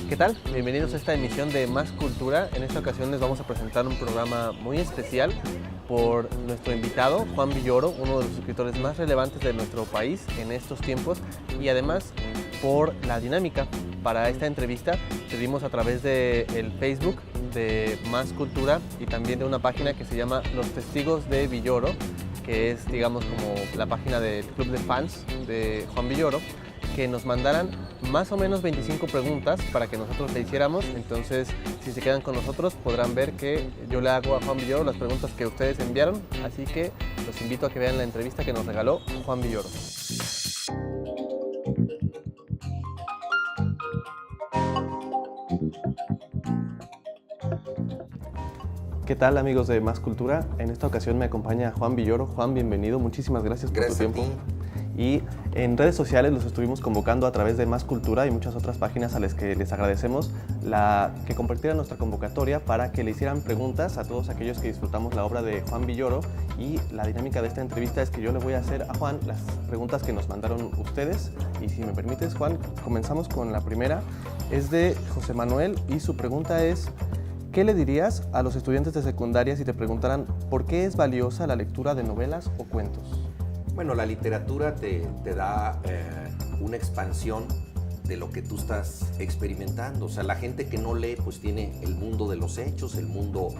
¿Qué tal? Bienvenidos a esta emisión de Más Cultura. En esta ocasión les vamos a presentar un programa muy especial por nuestro invitado, Juan Villoro, uno de los escritores más relevantes de nuestro país en estos tiempos, y además por la dinámica. Para esta entrevista pedimos a través del Facebook de Más Cultura y también de una página que se llama Los Testigos de Villoro, que es, digamos, como la página del club de fans de Juan Villoro, que nos mandaran más o menos 25 preguntas para que nosotros le hiciéramos. Entonces, si se quedan con nosotros, podrán ver que yo le hago a Juan Villoro las preguntas que ustedes enviaron. Así que los invito a que vean la entrevista que nos regaló Juan Villoro. ¿Qué tal, amigos de Más Cultura? En esta ocasión me acompaña Juan Villoro. Juan, bienvenido. Muchísimas gracias por tu tiempo. Y en redes sociales los estuvimos convocando a través de Más Cultura y muchas otras páginas a las que les agradecemos que compartieran nuestra convocatoria para que le hicieran preguntas a todos aquellos que disfrutamos la obra de Juan Villoro. Y la dinámica de esta entrevista es que yo le voy a hacer a Juan las preguntas que nos mandaron ustedes. Y si me permites, Juan, comenzamos con la primera. Es de José Manuel y su pregunta es: ¿qué le dirías a los estudiantes de secundaria si te preguntaran por qué es valiosa la lectura de novelas o cuentos? Bueno, la literatura te da una expansión de lo que tú estás experimentando. O sea, la gente que no lee, pues tiene el mundo de los hechos, el mundo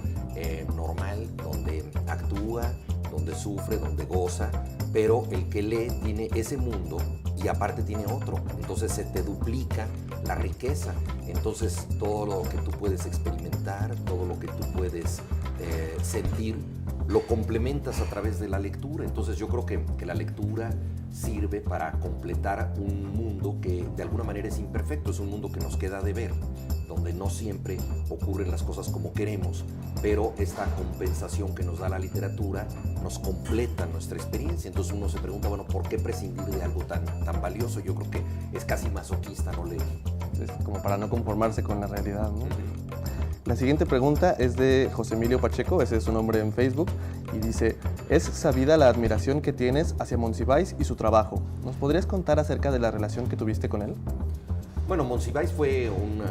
normal, donde actúa, donde sufre, donde goza, pero el que lee tiene ese mundo y aparte tiene otro. Entonces se te duplica la riqueza. Entonces todo lo que tú puedes experimentar, todo lo que tú puedes sentir, lo complementas a través de la lectura. Entonces yo creo que la lectura sirve para completar un mundo que de alguna manera es imperfecto, es un mundo que nos queda de ver, donde no siempre ocurren las cosas como queremos, pero esta compensación que nos da la literatura nos completa nuestra experiencia. Entonces uno se pregunta, bueno, ¿por qué prescindir de algo tan valioso? Yo creo que es casi masoquista no leer. Es como para no conformarse con la realidad, ¿no? La siguiente pregunta es de José Emilio Pacheco, ese es su nombre en Facebook, y dice: es sabida la admiración que tienes hacia Monsiváis y su trabajo. ¿Nos podrías contar acerca de la relación que tuviste con él? Bueno, Monsiváis fue un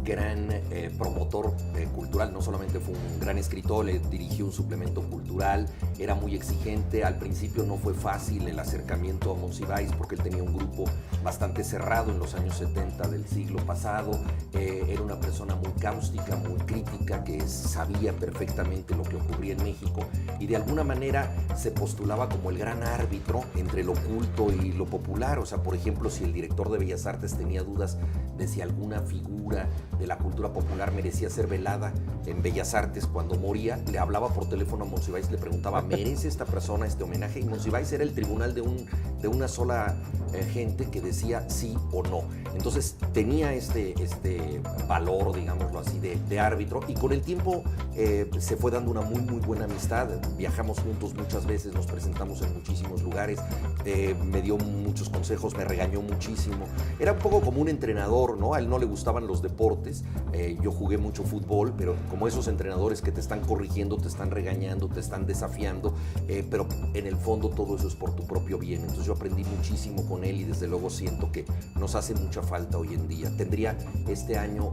gran promotor cultural. No solamente fue un gran escritor, le dirigió un suplemento cultural, era muy exigente. Al principio no fue fácil el acercamiento a Monsiváis porque él tenía un grupo bastante cerrado en los años 70 del siglo pasado. Era una persona muy cáustica, muy crítica, que sabía perfectamente lo que ocurría en México y de alguna manera se postulaba como el gran árbitro entre lo culto y lo popular. O sea, por ejemplo, si el director de Bellas Artes tenía dudas de si alguna figura de la cultura popular merecía ser velada en Bellas Artes cuando moría, le hablaba por teléfono a Monsiváis, le preguntaba: ¿merece esta persona este homenaje? Y Monsiváis era el tribunal de una sola gente que decía sí o no. Entonces tenía este valor, digámoslo así, de árbitro, y con el tiempo se fue dando una muy buena amistad. Viajamos juntos muchas veces, nos presentamos en muchísimos lugares, me dio muchos consejos, me regañó muchísimo. Era un poco como un entrenador, ¿no? A él no le gustaban los deportes, yo jugué mucho fútbol, pero como esos entrenadores que te están corrigiendo, te están regañando, te están desafiando, pero en el fondo todo eso es por tu propio bien. Entonces yo aprendí muchísimo con él y desde luego siento que nos hace mucha falta hoy en día. Tendría este año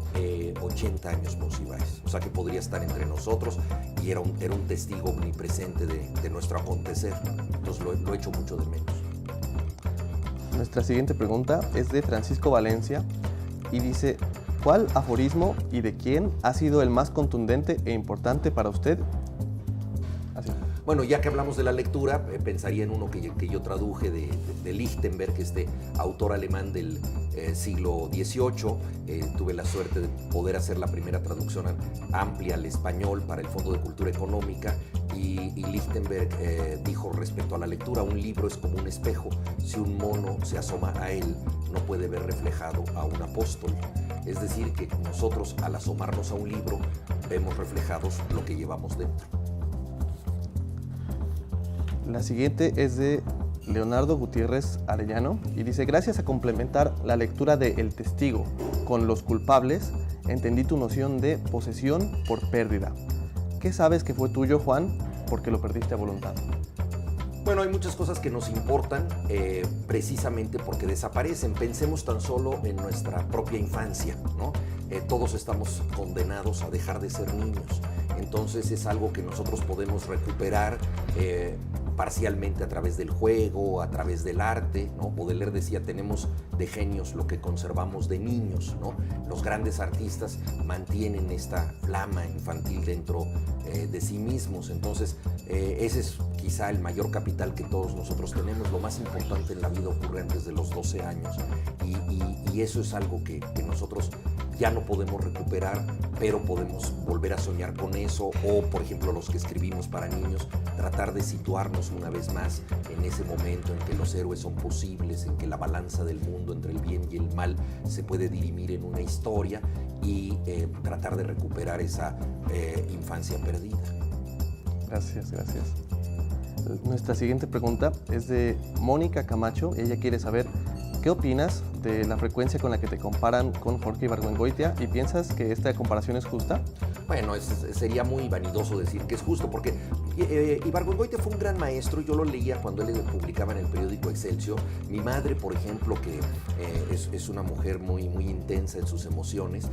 80 años Monsiváis, o sea que podría estar entre nosotros y era un testigo omnipresente de nuestro acontecer. Entonces lo echo mucho de menos. Nuestra siguiente pregunta es de Francisco Valencia y dice: ¿cuál aforismo y de quién ha sido el más contundente e importante para usted? Así. Bueno, ya que hablamos de la lectura, pensaría en uno que yo traduje de Lichtenberg, este autor alemán del siglo XVIII. Tuve la suerte de poder hacer la primera traducción amplia al español para el Fondo de Cultura Económica, y Lichtenberg dijo respecto a la lectura: un libro es como un espejo, si un mono se asoma a él, no puede ver reflejado a un apóstol. Es decir, que nosotros al asomarnos a un libro vemos reflejados lo que llevamos dentro. La siguiente es de Leonardo Gutiérrez Arellano y dice: gracias a complementar la lectura de El Testigo con Los Culpables, entendí tu noción de posesión por pérdida. ¿Qué sabes que fue tuyo, Juan, porque lo perdiste a voluntad? Bueno, hay muchas cosas que nos importan precisamente porque desaparecen. Pensemos tan solo en nuestra propia infancia, ¿no? Todos estamos condenados a dejar de ser niños. Entonces es algo que nosotros podemos recuperar parcialmente a través del juego, a través del arte, ¿no? Baudelaire decía, tenemos de genios lo que conservamos de niños, ¿no? Los grandes artistas mantienen esta flama infantil dentro de sí mismos. Entonces ese es quizá el mayor capital que todos nosotros tenemos. Lo más importante en la vida ocurre antes de los 12 años y eso es algo que nosotros ya no podemos recuperar, pero podemos volver a soñar con eso, o por ejemplo los que escribimos para niños, tratar de situarnos una vez más en ese momento en que los héroes son posibles, en que la balanza del mundo entre el bien y el mal se puede dirimir en una historia y tratar de recuperar esa infancia perdida. Gracias. Nuestra siguiente pregunta es de Mónica Camacho. Ella quiere saber, ¿qué opinas de la frecuencia con la que te comparan con Jorge Ibargüengoitia y piensas que esta comparación es justa? Bueno, sería muy vanidoso decir que es justo, porque Ibargüengoitia fue un gran maestro. Yo lo leía cuando él publicaba en el periódico Excelsior. Mi madre, por ejemplo, que es una mujer muy, muy intensa en sus emociones,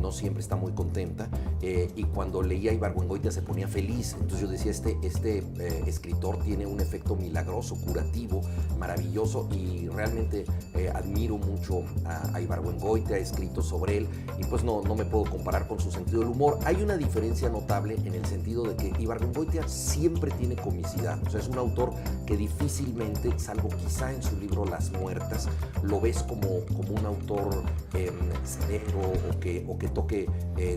no siempre está muy contenta, y cuando leía Ibargüengoitia se ponía feliz. Entonces yo decía, este escritor tiene un efecto milagroso, curativo, maravilloso, y realmente admiro mucho a Ibargüengoitia, he escrito sobre él, y pues no me puedo comparar con su sentido del humor. Hay una diferencia notable en el sentido de que Ibargüengoitia siempre tiene comicidad. O sea, es un autor que difícilmente, salvo quizá en su libro Las Muertas, lo ves como un autor severo o que toque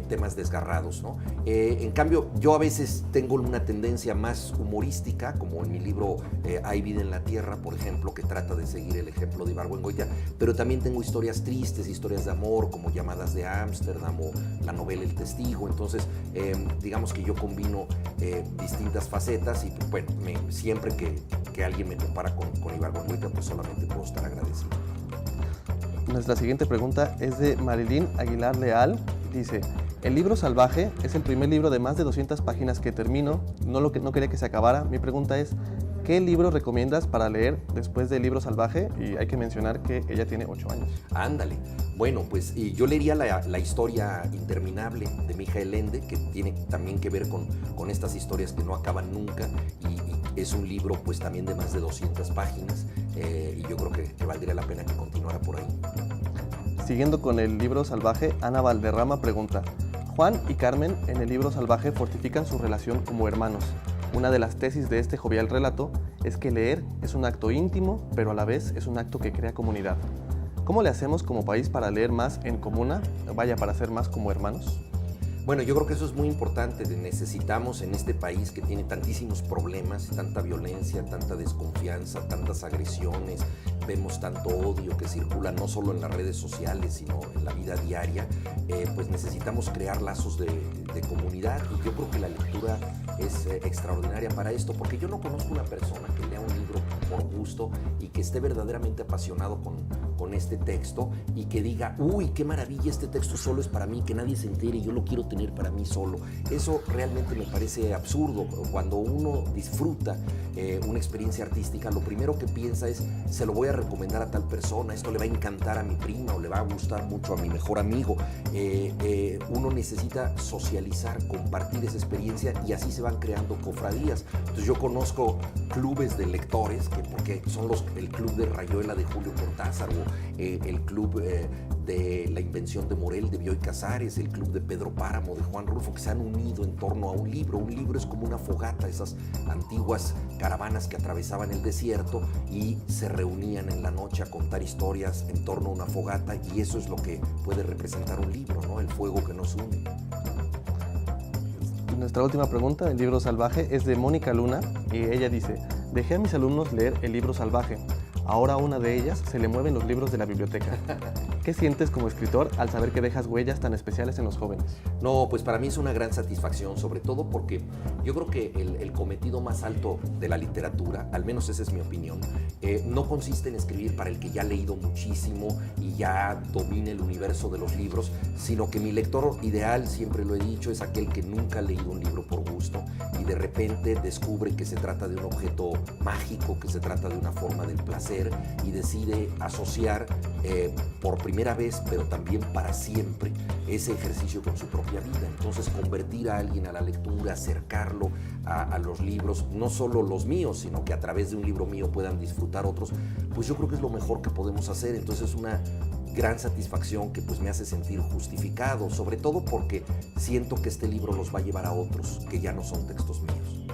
temas desgarrados, ¿no? En cambio, yo a veces tengo una tendencia más humorística, como en mi libro Hay vida en la tierra, por ejemplo, que trata de seguir el ejemplo de Ibargüengoitia, pero también tengo historias tristes, historias de amor, como Llamadas de Ámsterdam o la novela El Testigo. Entonces, digamos que yo combino distintas facetas y, bueno, siempre que alguien me compara con Ibargüengoitia, pues solamente puedo estar agradecido. Nuestra siguiente pregunta es de Marilyn Aguilar Leal. Dice, el libro Salvaje es el primer libro de más de 200 páginas que termino. No quería que se acabara. Mi pregunta es, ¿qué libro recomiendas para leer después del libro Salvaje? Y hay que mencionar que ella tiene 8 años. Ándale. Bueno, pues yo leería la historia interminable de Mijael Ende, que tiene también que ver con estas historias que no acaban nunca, y es un libro pues también de más de 200 páginas, y yo creo que valdría la pena que continuara por ahí. Siguiendo con el libro Salvaje, Ana Valderrama pregunta, Juan y Carmen en el libro Salvaje fortifican su relación como hermanos. Una de las tesis de este jovial relato es que leer es un acto íntimo, pero a la vez es un acto que crea comunidad. ¿Cómo le hacemos como país para leer más en comuna? Vaya, para ser más como hermanos. Bueno, yo creo que eso es muy importante. Necesitamos en este país que tiene tantísimos problemas, tanta violencia, tanta desconfianza, tantas agresiones, vemos tanto odio que circula no solo en las redes sociales, sino en la vida diaria, pues necesitamos crear lazos de comunidad, y yo creo que la lectura es extraordinaria para esto, porque yo no conozco una persona que lea un libro por gusto y que esté verdaderamente apasionado con este texto y que diga, uy, qué maravilla, este texto solo es para mí, que nadie se entere y yo lo quiero tener para mí solo. Eso realmente me parece absurdo. Cuando uno disfruta una experiencia artística, lo primero que piensa es, se lo voy a recomendar a tal persona, esto le va a encantar a mi prima o le va a gustar mucho a mi mejor amigo. Uno necesita socializar, compartir esa experiencia, y así se van creando cofradías. Entonces yo conozco clubes de lectores, porque son el club de Rayuela de Julio Cortázar, o el club de La Invención de Morel de Bioy Casares, el club de Pedro Páramo de Juan Rulfo, que se han unido en torno a un libro. Un libro es como una fogata, esas antiguas caravanas que atravesaban el desierto y se reunían en la noche a contar historias en torno a una fogata, y eso es lo que puede representar un libro, ¿no? El fuego que nos une. Nuestra última pregunta, el libro Salvaje, es de Mónica Luna, y ella dice, dejé a mis alumnos leer el libro Salvaje. Ahora a una de ellas se le mueven los libros de la biblioteca. ¿Qué sientes como escritor al saber que dejas huellas tan especiales en los jóvenes? No, pues para mí es una gran satisfacción, sobre todo porque yo creo que el cometido más alto de la literatura, al menos esa es mi opinión, no consiste en escribir para el que ya ha leído muchísimo y ya domine el universo de los libros, sino que mi lector ideal, siempre lo he dicho, es aquel que nunca ha leído un libro por gusto y de repente descubre que se trata de un objeto mágico, que se trata de una forma del placer y decide asociar por primera vez, pero también para siempre, ese ejercicio con su propia vida. Entonces, convertir a alguien a la lectura, acercarlo a los libros, no solo los míos, sino que a través de un libro mío puedan disfrutar otros, pues yo creo que es lo mejor que podemos hacer. Entonces, es una gran satisfacción que pues me hace sentir justificado, sobre todo porque siento que este libro los va a llevar a otros, que ya no son textos míos.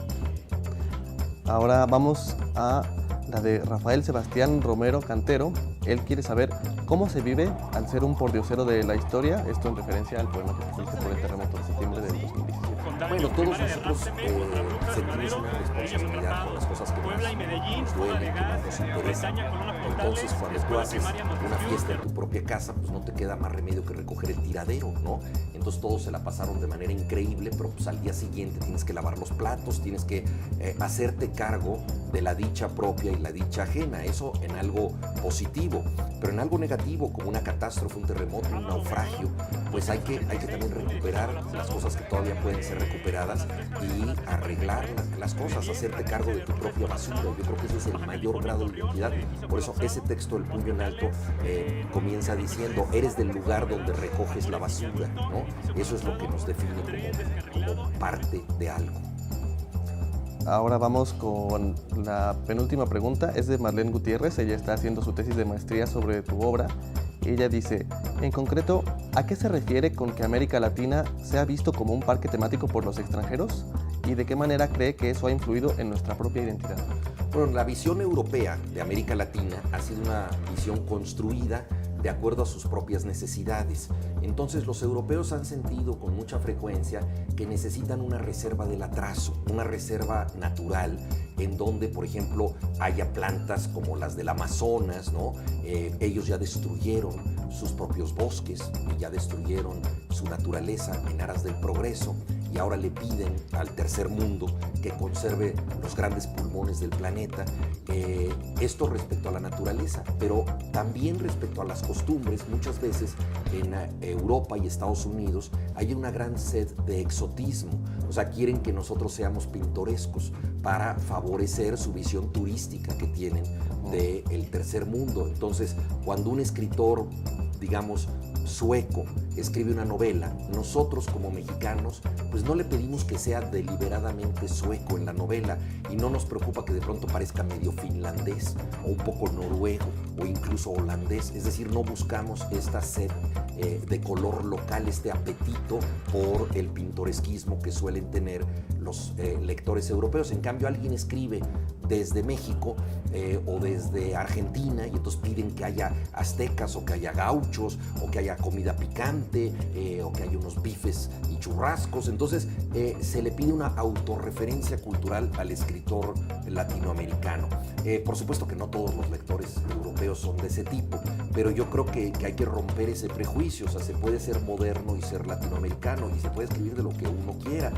Ahora vamos a la de Rafael Sebastián Romero Cantero. Él quiere saber cómo se vive al ser un pordiosero de la historia, esto en referencia al poema que escribiste por el terremoto de septiembre del 2017. Bueno, todos nosotros sentimos una responsabilidad por las cosas que nos duelen, que nos interesan. Entonces, cuando tú haces una fiesta en tu propia casa, pues no te queda más remedio que recoger el tiradero, ¿no? Entonces todos se la pasaron de manera increíble, pero pues al día siguiente tienes que lavar los platos, tienes que hacerte cargo de la dicha propia y la dicha ajena. Eso en algo positivo, pero en algo negativo, como una catástrofe, un terremoto, un naufragio, pues hay que también recuperar las cosas que todavía pueden ser recuperadas y arreglar las cosas, hacerte cargo de tu propia basura. Yo creo que ese es el mayor grado de identidad. Por eso ese texto, El puño en alto, comienza diciendo: eres del lugar donde recoges la basura, ¿no? Eso es lo que nos define como parte de algo. Ahora vamos con la penúltima pregunta, es de Marlene Gutiérrez. Ella está haciendo su tesis de maestría sobre tu obra. Ella dice, en concreto, ¿a qué se refiere con que América Latina sea visto como un parque temático por los extranjeros? ¿Y de qué manera cree que eso ha influido en nuestra propia identidad? Bueno, la visión europea de América Latina ha sido una visión construida de acuerdo a sus propias necesidades. Entonces los europeos han sentido con mucha frecuencia que necesitan una reserva del atraso, una reserva natural en donde, por ejemplo, haya plantas como las del Amazonas, ¿no? Ellos ya destruyeron sus propios bosques y ya destruyeron su naturaleza en aras del progreso y ahora le piden al tercer mundo que conserve los grandes pulmones del planeta. Esto respecto a la naturaleza, pero también respecto a las costumbres. Muchas veces en Europa y Estados Unidos hay una gran sed de exotismo, o sea, quieren que nosotros seamos pintorescos para favorecer su visión turística que tienen del tercer mundo. Entonces, cuando un escritor, digamos, sueco escribe una novela, nosotros como mexicanos pues no le pedimos que sea deliberadamente sueco en la novela y no nos preocupa que de pronto parezca medio finlandés o un poco noruego o incluso holandés, es decir, no buscamos esta sed de color local, este apetito por el pintoresquismo que suelen tener los lectores europeos. En cambio, alguien escribe desde México o desde Argentina y entonces piden que haya aztecas o que haya gauchos o que haya comida picante o que haya unos bifes y churrascos. Entonces se le pide una autorreferencia cultural al escritor latinoamericano. Por supuesto que no todos los lectores europeos son de ese tipo, pero yo creo que hay que romper ese prejuicio. O sea, se puede ser moderno y ser latinoamericano y se puede escribir de lo que uno quiera.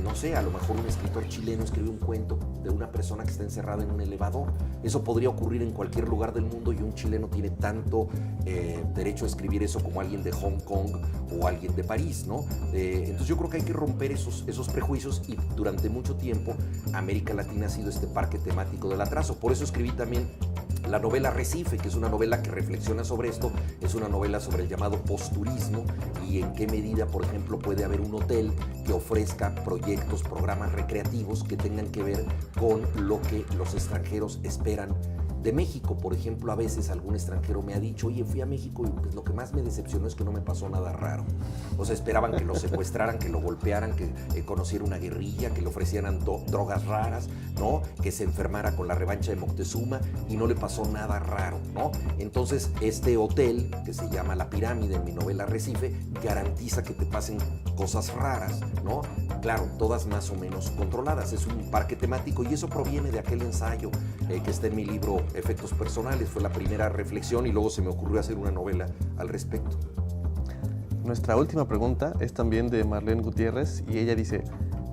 No sé, a lo mejor un escritor chileno escribe un cuento de una persona que está encerrada en un elevador. Eso podría ocurrir en cualquier lugar del mundo y un chileno tiene tanto derecho a escribir eso como alguien de Hong Kong o alguien de París, ¿no? Entonces yo creo que hay que romper esos prejuicios y durante mucho tiempo América Latina ha sido este parque temático del atraso. Por eso escribí también la novela Recife, que es una novela que reflexiona sobre esto. Es una novela sobre el llamado posturismo y en qué medida, por ejemplo, puede haber un hotel que ofrezca proyectos, programas recreativos que tengan que ver con lo que los extranjeros esperan de México. Por ejemplo, a veces algún extranjero me ha dicho, oye, fui a México y pues lo que más me decepcionó es que no me pasó nada raro. O sea, esperaban que lo secuestraran, que lo golpearan, que conociera una guerrilla, que le ofrecieran drogas raras, ¿no? Que se enfermara con la revancha de Moctezuma y no le pasó nada raro, ¿no? Entonces, este hotel, que se llama La Pirámide en mi novela Recife, garantiza que te pasen cosas raras, ¿no? Claro, todas más o menos controladas. Es un parque temático y eso proviene de aquel ensayo que está en mi libro efectos personales. Fue la primera reflexión y luego se me ocurrió hacer una novela al respecto. Nuestra última pregunta es también de Marlene Gutiérrez y ella dice: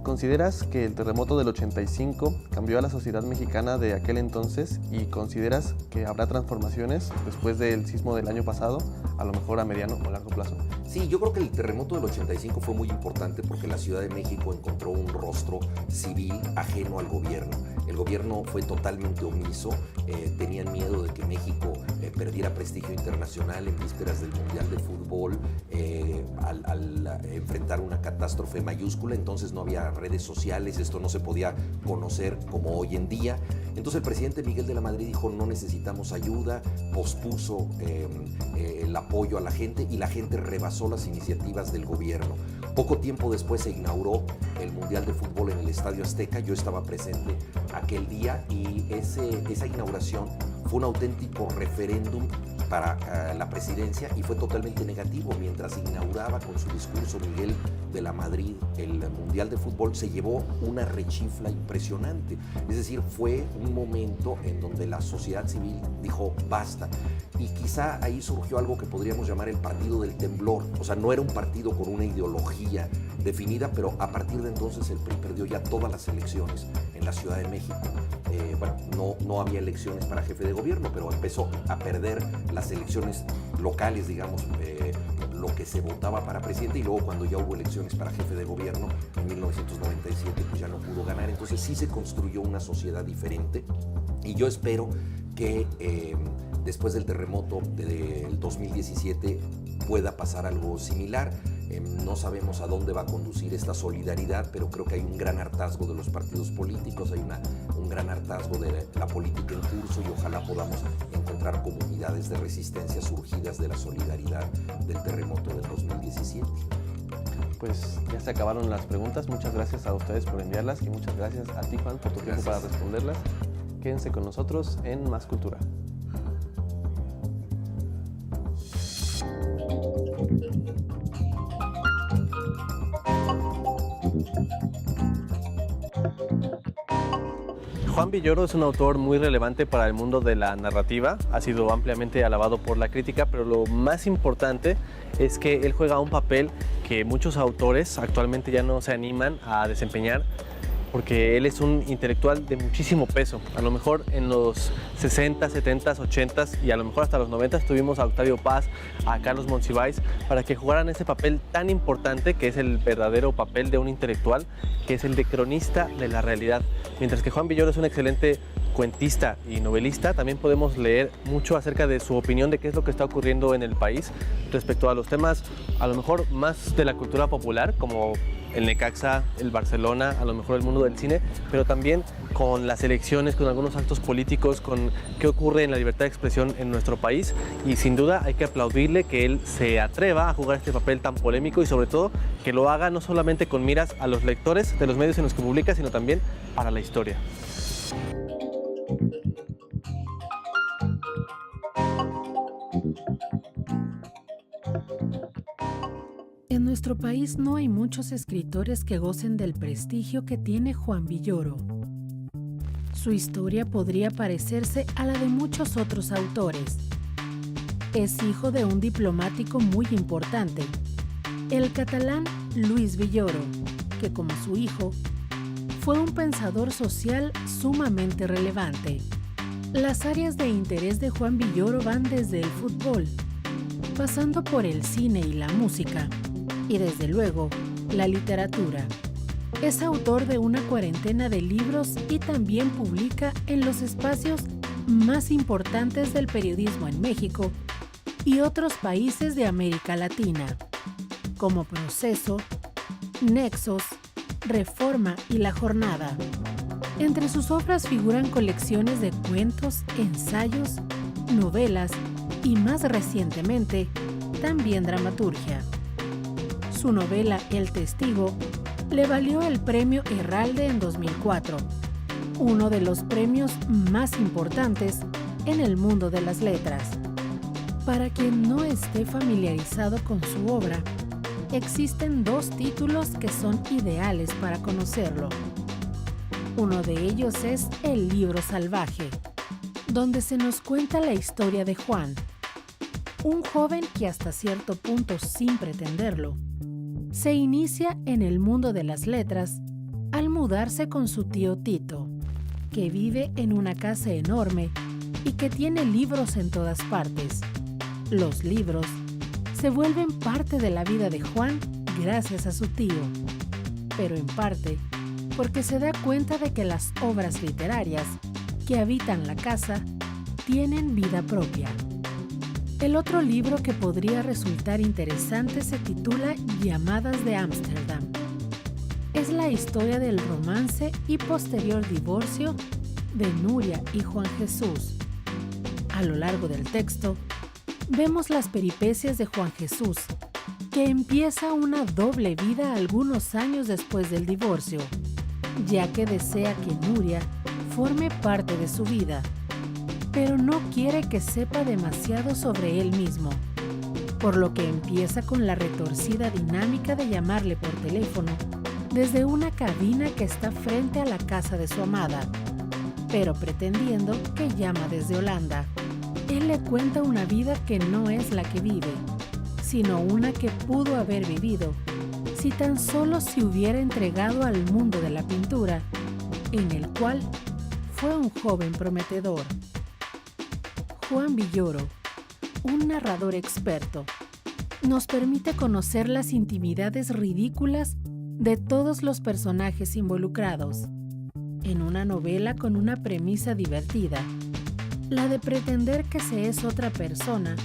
¿consideras que el terremoto del 85 cambió a la sociedad mexicana de aquel entonces y consideras que habrá transformaciones después del sismo del año pasado, a lo mejor a mediano o largo plazo? Sí, yo creo que el terremoto del 85 fue muy importante porque la Ciudad de México encontró un rostro civil ajeno al gobierno. El gobierno fue totalmente omiso, tenían miedo de que México perdiera prestigio internacional en vísperas del Mundial de Fútbol, al enfrentar una catástrofe mayúscula. Entonces no había redes sociales, esto no se podía conocer como hoy en día. Entonces el presidente Miguel de la Madrid dijo: no necesitamos ayuda, pospuso el apoyo a la gente y la gente rebasó las iniciativas del gobierno. Poco tiempo después se inauguró el Mundial de Fútbol en el Estadio Azteca. Yo estaba presente aquel día y esa inauguración fue un auténtico referéndum para la presidencia y fue totalmente negativo. Mientras inauguraba con su discurso Miguel de la Madrid el Mundial de Fútbol, se llevó una rechifla impresionante. Es decir, fue un momento en donde la sociedad civil dijo basta. Y quizá ahí surgió algo que podríamos llamar el partido del temblor. O sea, no era un partido con una ideología definida, pero a partir de entonces el PRI perdió ya todas las elecciones en la Ciudad de México. No había elecciones para jefe de gobierno, pero empezó a perder las elecciones locales, digamos, lo que se votaba para presidente, y luego cuando ya hubo elecciones para jefe de gobierno en 1997, pues ya no pudo ganar. Entonces sí se construyó una sociedad diferente y yo espero que después del terremoto del 2017 pueda pasar algo similar. No sabemos a dónde va a conducir esta solidaridad, pero creo que hay un gran hartazgo de los partidos políticos, hay un gran hartazgo de la política en curso y ojalá podamos encontrar comunidades de resistencia surgidas de la solidaridad del terremoto del 2017. Pues ya se acabaron las preguntas. Muchas gracias a ustedes por enviarlas y muchas gracias a ti, Juan, por tu tiempo para responderlas. Quédense con nosotros en Más Cultura. Juan Villoro es un autor muy relevante para el mundo de la narrativa, ha sido ampliamente alabado por la crítica, pero lo más importante es que él juega un papel que muchos autores actualmente ya no se animan a desempeñar, porque él es un intelectual de muchísimo peso. A lo mejor en los 60, 70, 80 y a lo mejor hasta los 90 tuvimos a Octavio Paz, a Carlos Monsiváis, para que jugaran ese papel tan importante que es el verdadero papel de un intelectual, que es el de cronista de la realidad. Mientras que Juan Villoro es un excelente cuentista y novelista, también podemos leer mucho acerca de su opinión de qué es lo que está ocurriendo en el país respecto a los temas a lo mejor más de la cultura popular, como el Necaxa, el Barcelona, a lo mejor el mundo del cine, pero también con las elecciones, con algunos actos políticos, con qué ocurre en la libertad de expresión en nuestro país. Y sin duda hay que aplaudirle que él se atreva a jugar este papel tan polémico y sobre todo que lo haga no solamente con miras a los lectores de los medios en los que publica, sino también para la historia. En nuestro país no hay muchos escritores que gocen del prestigio que tiene Juan Villoro. Su historia podría parecerse a la de muchos otros autores. Es hijo de un diplomático muy importante, el catalán Luis Villoro, que como su hijo, fue un pensador social sumamente relevante. Las áreas de interés de Juan Villoro van desde el fútbol, pasando por el cine y la música, y desde luego, la literatura. Es autor de una cuarentena de libros y también publica en los espacios más importantes del periodismo en México y otros países de América Latina, como Proceso, Nexos, Reforma y La Jornada. Entre sus obras figuran colecciones de cuentos, ensayos, novelas y, más recientemente, también dramaturgia. Su novela El Testigo le valió el premio Herralde en 2004, uno de los premios más importantes en el mundo de las letras. Para quien no esté familiarizado con su obra, existen dos títulos que son ideales para conocerlo. Uno de ellos es El libro salvaje, donde se nos cuenta la historia de Juan, un joven que hasta cierto punto, sin pretenderlo, se inicia en el mundo de las letras al mudarse con su tío Tito, que vive en una casa enorme y que tiene libros en todas partes. Los libros se vuelven parte de la vida de Juan gracias a su tío, pero en parte porque se da cuenta de que las obras literarias que habitan la casa tienen vida propia. El otro libro que podría resultar interesante se titula Llamadas de Ámsterdam. Es la historia del romance y posterior divorcio de Nuria y Juan Jesús. A lo largo del texto, vemos las peripecias de Juan Jesús, que empieza una doble vida algunos años después del divorcio, ya que desea que Nuria forme parte de su vida, pero no quiere que sepa demasiado sobre él mismo, por lo que empieza con la retorcida dinámica de llamarle por teléfono desde una cabina que está frente a la casa de su amada, pero pretendiendo que llama desde Holanda. Él le cuenta una vida que no es la que vive, sino una que pudo haber vivido si tan solo se hubiera entregado al mundo de la pintura, en el cual fue un joven prometedor. Juan Villoro, un narrador experto, nos permite conocer las intimidades ridículas de todos los personajes involucrados, en una novela con una premisa divertida, la de pretender que se es otra persona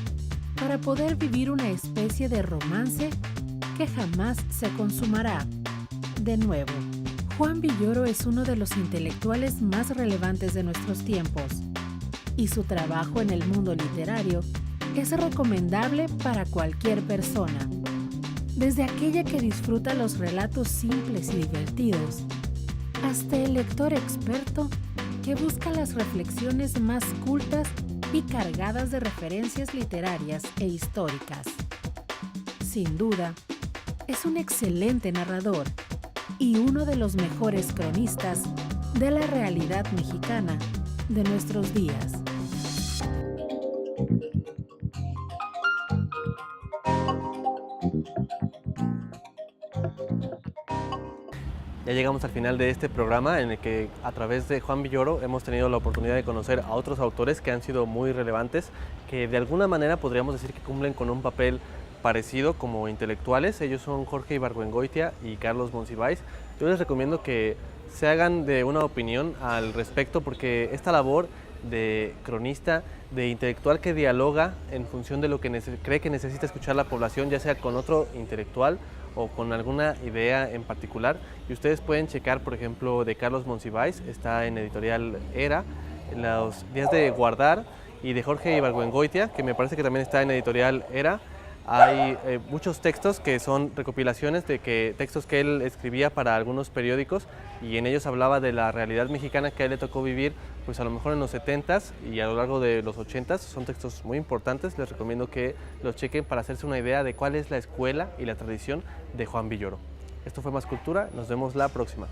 para poder vivir una especie de romance que jamás se consumará. De nuevo, Juan Villoro es uno de los intelectuales más relevantes de nuestros tiempos, y su trabajo en el mundo literario es recomendable para cualquier persona, desde aquella que disfruta los relatos simples y divertidos, hasta el lector experto que busca las reflexiones más cultas y cargadas de referencias literarias e históricas. Sin duda, es un excelente narrador y uno de los mejores cronistas de la realidad mexicana de nuestros días. Ya llegamos al final de este programa en el que a través de Juan Villoro hemos tenido la oportunidad de conocer a otros autores que han sido muy relevantes, que de alguna manera podríamos decir que cumplen con un papel parecido como intelectuales. Ellos son Jorge Ibargüengoitia y Carlos Monsiváis. Yo les recomiendo que se hagan de una opinión al respecto, porque esta labor de cronista, de intelectual que dialoga en función de lo que cree que necesita escuchar la población, ya sea con otro intelectual o con alguna idea en particular. Y ustedes pueden checar, por ejemplo, de Carlos Monsiváis, está en editorial Era, Los días de guardar, y de Jorge Ibargüengoitia, que me parece que también está en editorial Era. Hay muchos textos que son recopilaciones de textos que él escribía para algunos periódicos, y en ellos hablaba de la realidad mexicana que a él le tocó vivir, pues a lo mejor en los 70s y a lo largo de los 80s. Son textos muy importantes, les recomiendo que los chequen para hacerse una idea de cuál es la escuela y la tradición de Juan Villoro. Esto fue Más Cultura, nos vemos la próxima.